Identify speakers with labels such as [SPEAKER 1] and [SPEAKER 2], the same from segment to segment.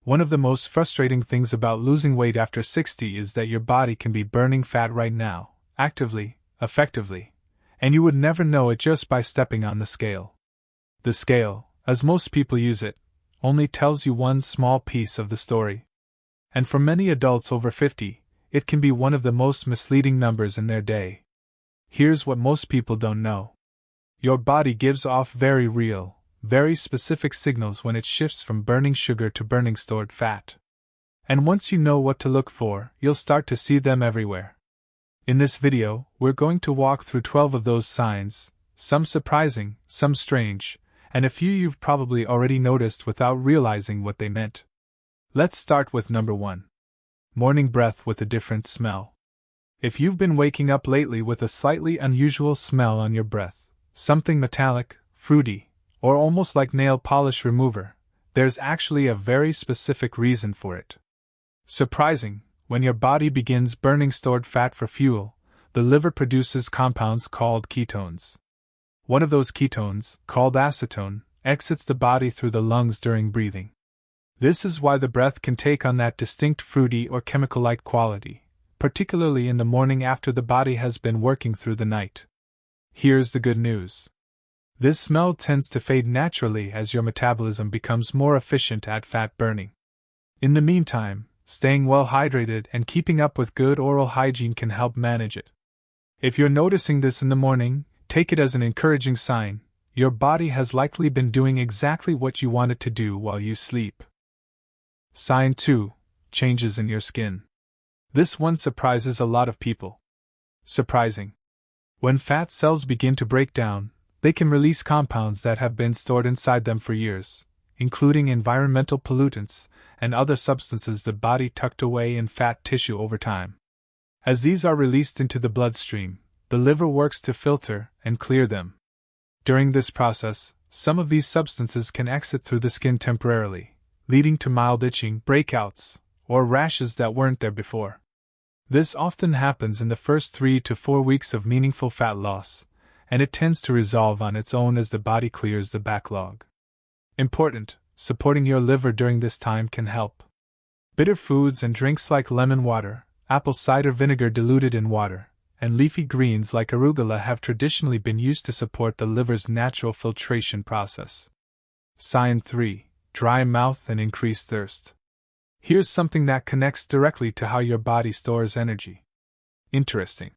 [SPEAKER 1] One of the most frustrating things about losing weight after 60 is that your body can be burning fat right now, actively, effectively, and you would never know it just by stepping on the scale. The scale, as most people use it, only tells you one small piece of the story. And for many adults over 50, it can be one of the most misleading numbers in their day. Here's what most people don't know. Your body gives off very real, very specific signals when it shifts from burning sugar to burning stored fat. And once you know what to look for, you'll start to see them everywhere. In this video, we're going to walk through 12 of those signs, some surprising, some strange, and a few you've probably already noticed without realizing what they meant. Let's start with number 1. Morning breath with a different smell. If you've been waking up lately with a slightly unusual smell on your breath, something metallic, fruity, or almost like nail polish remover, there's actually a very specific reason for it. Surprising, when your body begins burning stored fat for fuel, the liver produces compounds called ketones. One of those ketones, called acetone, exits the body through the lungs during breathing. This is why the breath can take on that distinct fruity or chemical-like quality, particularly in the morning after the body has been working through the night. Here's the good news. This smell tends to fade naturally as your metabolism becomes more efficient at fat burning. In the meantime, staying well hydrated and keeping up with good oral hygiene can help manage it. If you're noticing this in the morning, take it as an encouraging sign. Your body has likely been doing exactly what you want it to do while you sleep. Sign 2. Changes in your skin. This one surprises a lot of people. Surprising. When fat cells begin to break down, they can release compounds that have been stored inside them for years, including environmental pollutants and other substances the body tucked away in fat tissue over time. As these are released into the bloodstream, the liver works to filter and clear them. During this process, some of these substances can exit through the skin temporarily, leading to mild itching, breakouts, or rashes that weren't there before. This often happens in the first 3 to 4 weeks of meaningful fat loss, and it tends to resolve on its own as the body clears the backlog. Important, supporting your liver during this time can help. Bitter foods and drinks like lemon water, apple cider vinegar diluted in water, and leafy greens like arugula have traditionally been used to support the liver's natural filtration process. Sign 3. Dry mouth and increased thirst. Here's something that connects directly to how your body stores energy. Interesting.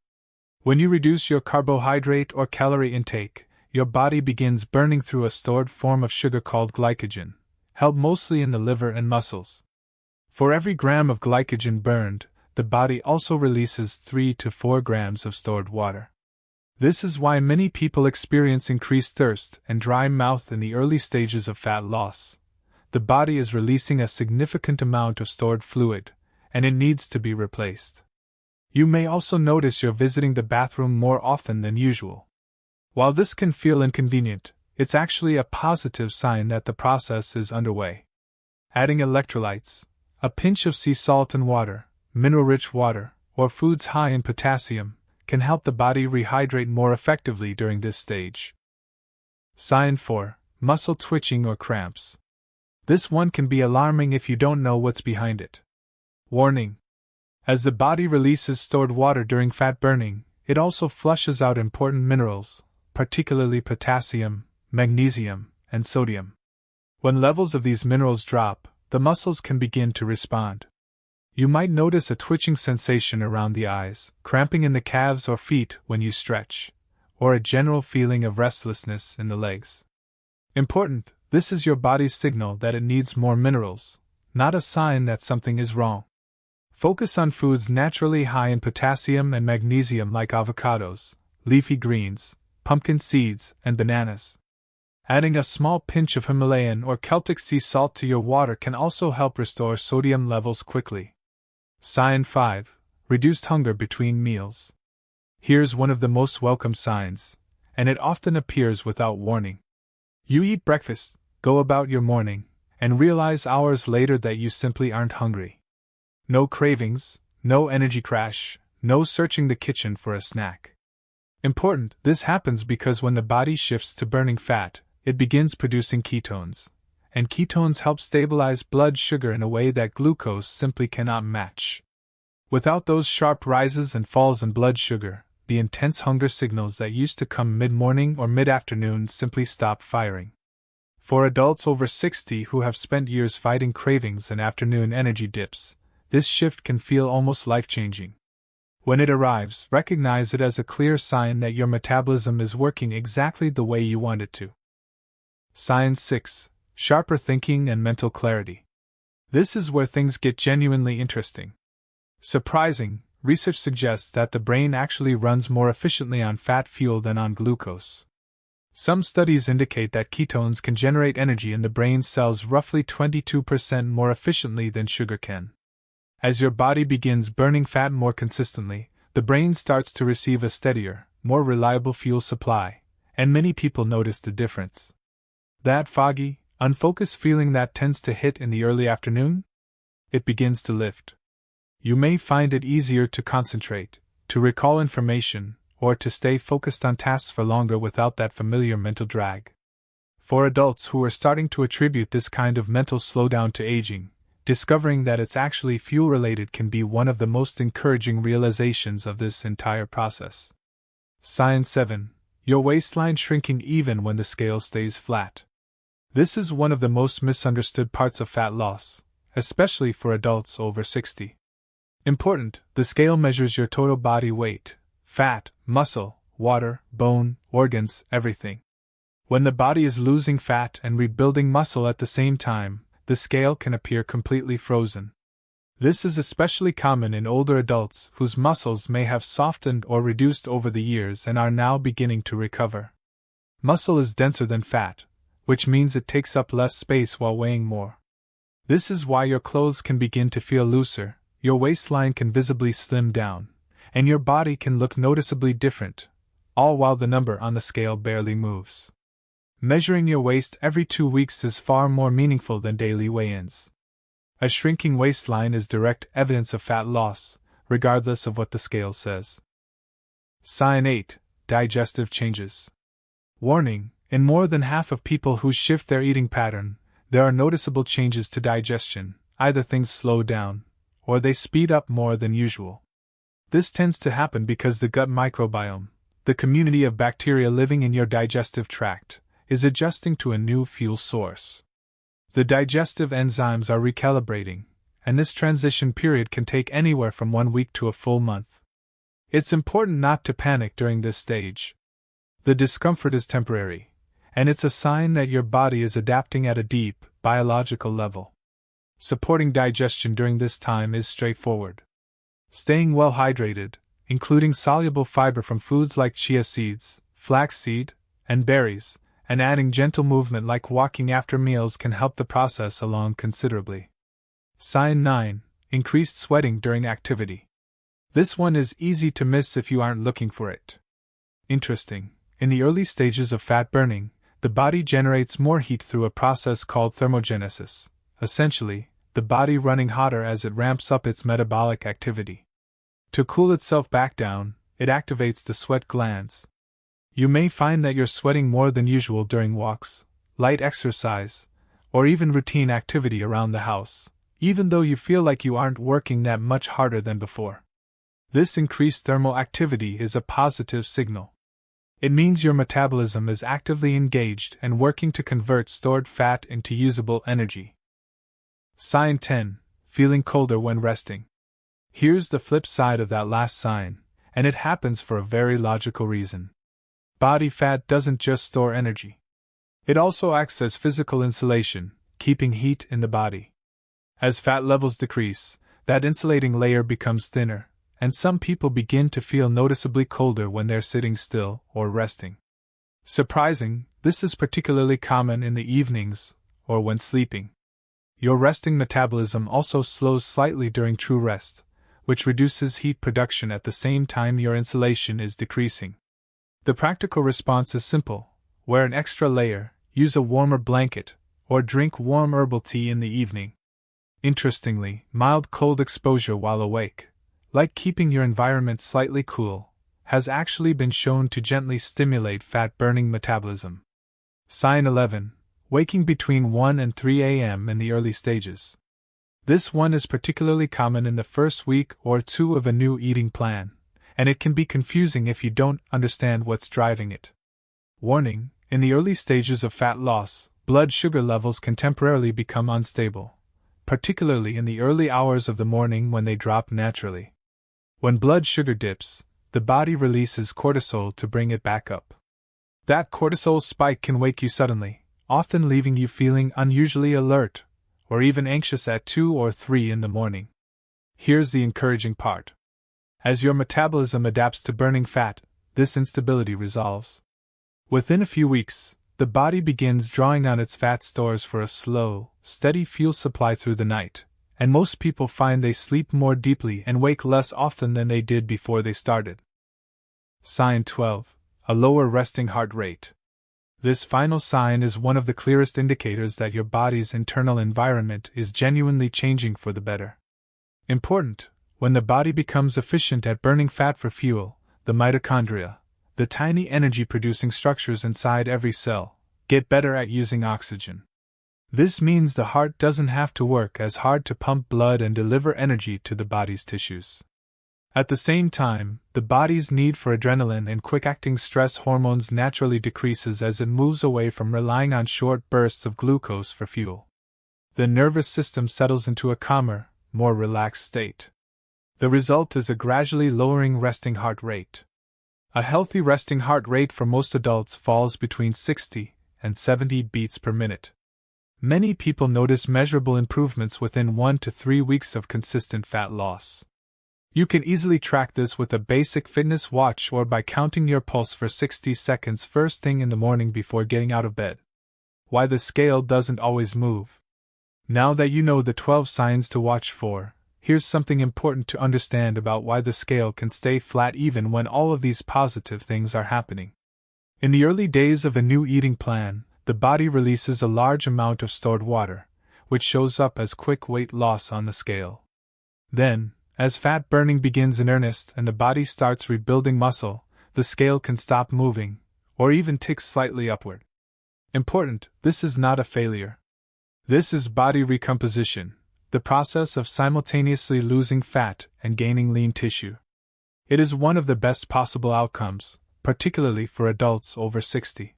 [SPEAKER 1] When you reduce your carbohydrate or calorie intake, your body begins burning through a stored form of sugar called glycogen, held mostly in the liver and muscles. For every gram of glycogen burned, the body also releases 3 to 4 grams of stored water. This is why many people experience increased thirst and dry mouth in the early stages of fat loss. The body is releasing a significant amount of stored fluid, and it needs to be replaced. You may also notice you're visiting the bathroom more often than usual. While this can feel inconvenient, it's actually a positive sign that the process is underway. Adding electrolytes, a pinch of sea salt and water, mineral-rich water, or foods high in potassium, can help the body rehydrate more effectively during this stage. Sign 4. Muscle twitching or cramps. This one can be alarming if you don't know what's behind it. Warning. As the body releases stored water during fat burning, it also flushes out important minerals, particularly potassium, magnesium, and sodium. When levels of these minerals drop, the muscles can begin to respond. You might notice a twitching sensation around the eyes, cramping in the calves or feet when you stretch, or a general feeling of restlessness in the legs. Important, this is your body's signal that it needs more minerals, not a sign that something is wrong. Focus on foods naturally high in potassium and magnesium like avocados, leafy greens, pumpkin seeds, and bananas. Adding a small pinch of Himalayan or Celtic sea salt to your water can also help restore sodium levels quickly. Sign 5. Reduced hunger between meals. Here's one of the most welcome signs, and it often appears without warning. You eat breakfast, go about your morning, and realize hours later that you simply aren't hungry. No cravings, no energy crash, no searching the kitchen for a snack. Important, this happens because when the body shifts to burning fat, it begins producing ketones, and ketones help stabilize blood sugar in a way that glucose simply cannot match. Without those sharp rises and falls in blood sugar, the intense hunger signals that used to come mid-morning or mid-afternoon simply stop firing. For adults over 60 who have spent years fighting cravings and afternoon energy dips, this shift can feel almost life-changing. When it arrives, recognize it as a clear sign that your metabolism is working exactly the way you want it to. Sign 6. Sharper thinking and mental clarity. This is where things get genuinely interesting. Surprising, research suggests that the brain actually runs more efficiently on fat fuel than on glucose. Some studies indicate that ketones can generate energy in the brain cells roughly 22% more efficiently than sugar can. As your body begins burning fat more consistently, the brain starts to receive a steadier, more reliable fuel supply, and many people notice the difference. That foggy, unfocused feeling that tends to hit in the early afternoon? It begins to lift. You may find it easier to concentrate, to recall information, or to stay focused on tasks for longer without that familiar mental drag. For adults who are starting to attribute this kind of mental slowdown to aging, discovering that it's actually fuel-related can be one of the most encouraging realizations of this entire process. Sign 7. Your waistline shrinking even when the scale stays flat. This is one of the most misunderstood parts of fat loss, especially for adults over 60. Important, the scale measures your total body weight, fat, muscle, water, bone, organs, everything. When the body is losing fat and rebuilding muscle at the same time, the scale can appear completely frozen. This is especially common in older adults whose muscles may have softened or reduced over the years and are now beginning to recover. Muscle is denser than fat, which means it takes up less space while weighing more. This is why your clothes can begin to feel looser, your waistline can visibly slim down, and your body can look noticeably different, all while the number on the scale barely moves. Measuring your waist every 2 weeks is far more meaningful than daily weigh-ins. A shrinking waistline is direct evidence of fat loss, regardless of what the scale says. Sign 8. Digestive changes. Warning: in more than half of people who shift their eating pattern, there are noticeable changes to digestion. Either things slow down, or they speed up more than usual. This tends to happen because the gut microbiome, the community of bacteria living in your digestive tract, is adjusting to a new fuel source. The digestive enzymes are recalibrating, and this transition period can take anywhere from 1 week to a full month. It's important not to panic during this stage. The discomfort is temporary, and it's a sign that your body is adapting at a deep, biological level. Supporting digestion during this time is straightforward. Staying well hydrated, including soluble fiber from foods like chia seeds, flaxseed, and berries, and adding gentle movement like walking after meals can help the process along considerably. Sign 9. Increased sweating during activity. This one is easy to miss if you aren't looking for it. Interesting, in the early stages of fat burning, the body generates more heat through a process called thermogenesis, essentially, the body running hotter as it ramps up its metabolic activity. To cool itself back down, it activates the sweat glands. You may find that you're sweating more than usual during walks, light exercise, or even routine activity around the house, even though you feel like you aren't working that much harder than before. This increased thermal activity is a positive signal. It means your metabolism is actively engaged and working to convert stored fat into usable energy. Sign 10. Feeling colder when resting. Here's the flip side of that last sign, and it happens for a very logical reason. Body fat doesn't just store energy. It also acts as physical insulation, keeping heat in the body. As fat levels decrease, that insulating layer becomes thinner, and some people begin to feel noticeably colder when they're sitting still or resting. Surprising, this is particularly common in the evenings or when sleeping. Your resting metabolism also slows slightly during true rest, which reduces heat production at the same time your insulation is decreasing. The practical response is simple: wear an extra layer, use a warmer blanket, or drink warm herbal tea in the evening. Interestingly, mild cold exposure while awake, like keeping your environment slightly cool, has actually been shown to gently stimulate fat-burning metabolism. Sign 11. waking between 1 and 3 a.m. in the early stages. This one is particularly common in the first week or two of a new eating plan, and it can be confusing if you don't understand what's driving it. Warning: in the early stages of fat loss, blood sugar levels can temporarily become unstable, particularly in the early hours of the morning when they drop naturally. When blood sugar dips, the body releases cortisol to bring it back up. That cortisol spike can wake you suddenly, often leaving you feeling unusually alert, or even anxious at 2 or 3 in the morning. Here's the encouraging part. As your metabolism adapts to burning fat, this instability resolves. Within a few weeks, the body begins drawing on its fat stores for a slow, steady fuel supply through the night, and most people find they sleep more deeply and wake less often than they did before they started. Sign 12. A lower resting heart rate. This final sign is one of the clearest indicators that your body's internal environment is genuinely changing for the better. Important: when the body becomes efficient at burning fat for fuel, the mitochondria, the tiny energy-producing structures inside every cell, get better at using oxygen. This means the heart doesn't have to work as hard to pump blood and deliver energy to the body's tissues. At the same time, the body's need for adrenaline and quick-acting stress hormones naturally decreases as it moves away from relying on short bursts of glucose for fuel. The nervous system settles into a calmer, more relaxed state. The result is a gradually lowering resting heart rate. A healthy resting heart rate for most adults falls between 60 and 70 beats per minute. Many people notice measurable improvements within 1 to 3 weeks of consistent fat loss. You can easily track this with a basic fitness watch or by counting your pulse for 60 seconds first thing in the morning before getting out of bed. Why the scale doesn't always move. Now that you know the 12 signs to watch for, here's something important to understand about why the scale can stay flat even when all of these positive things are happening. In the early days of a new eating plan, the body releases a large amount of stored water, which shows up as quick weight loss on the scale. Then, as fat burning begins in earnest and the body starts rebuilding muscle, the scale can stop moving, or even tick slightly upward. Important: this is not a failure. This is body recomposition, the process of simultaneously losing fat and gaining lean tissue. It is one of the best possible outcomes, particularly for adults over 60.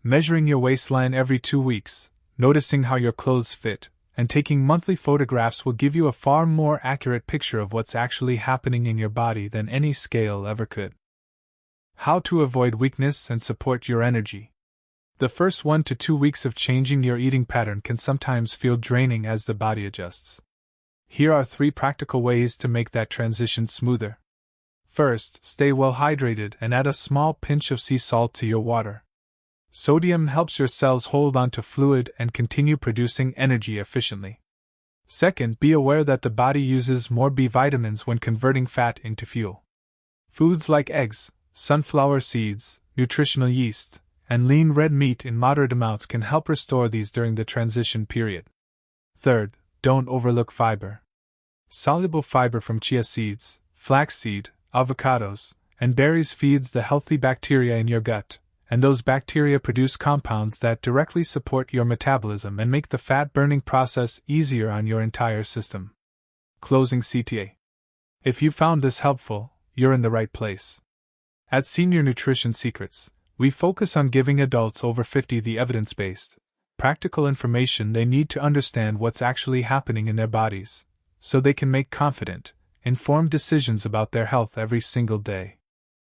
[SPEAKER 1] Measuring your waistline every 2 weeks, noticing how your clothes fit, and taking monthly photographs will give you a far more accurate picture of what's actually happening in your body than any scale ever could. How to avoid weakness and support your energy. The first 1 to 2 weeks of changing your eating pattern can sometimes feel draining as the body adjusts. Here are 3 practical ways to make that transition smoother. First, stay well hydrated and add a small pinch of sea salt to your water. Sodium helps your cells hold onto fluid and continue producing energy efficiently. Second, be aware that the body uses more B vitamins when converting fat into fuel. Foods like eggs, sunflower seeds, nutritional yeast, and lean red meat in moderate amounts can help restore these during the transition period. Third, don't overlook fiber. Soluble fiber from chia seeds, flaxseed, avocados, and berries feeds the healthy bacteria in your gut, and those bacteria produce compounds that directly support your metabolism and make the fat-burning process easier on your entire system. Closing CTA. If you found this helpful, you're in the right place. At Senior Nutrition Secrets, we focus on giving adults over 50 the evidence-based, practical information they need to understand what's actually happening in their bodies, so they can make confident, informed decisions about their health every single day.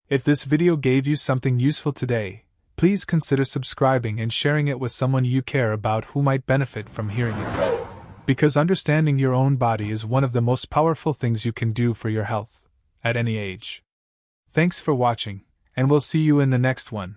[SPEAKER 1] If this video gave you something useful today, please consider subscribing and sharing it with someone you care about who might benefit from hearing it. Because understanding your own body is one of the most powerful things you can do for your health, at any age. Thanks for watching, and we'll see you in the next one.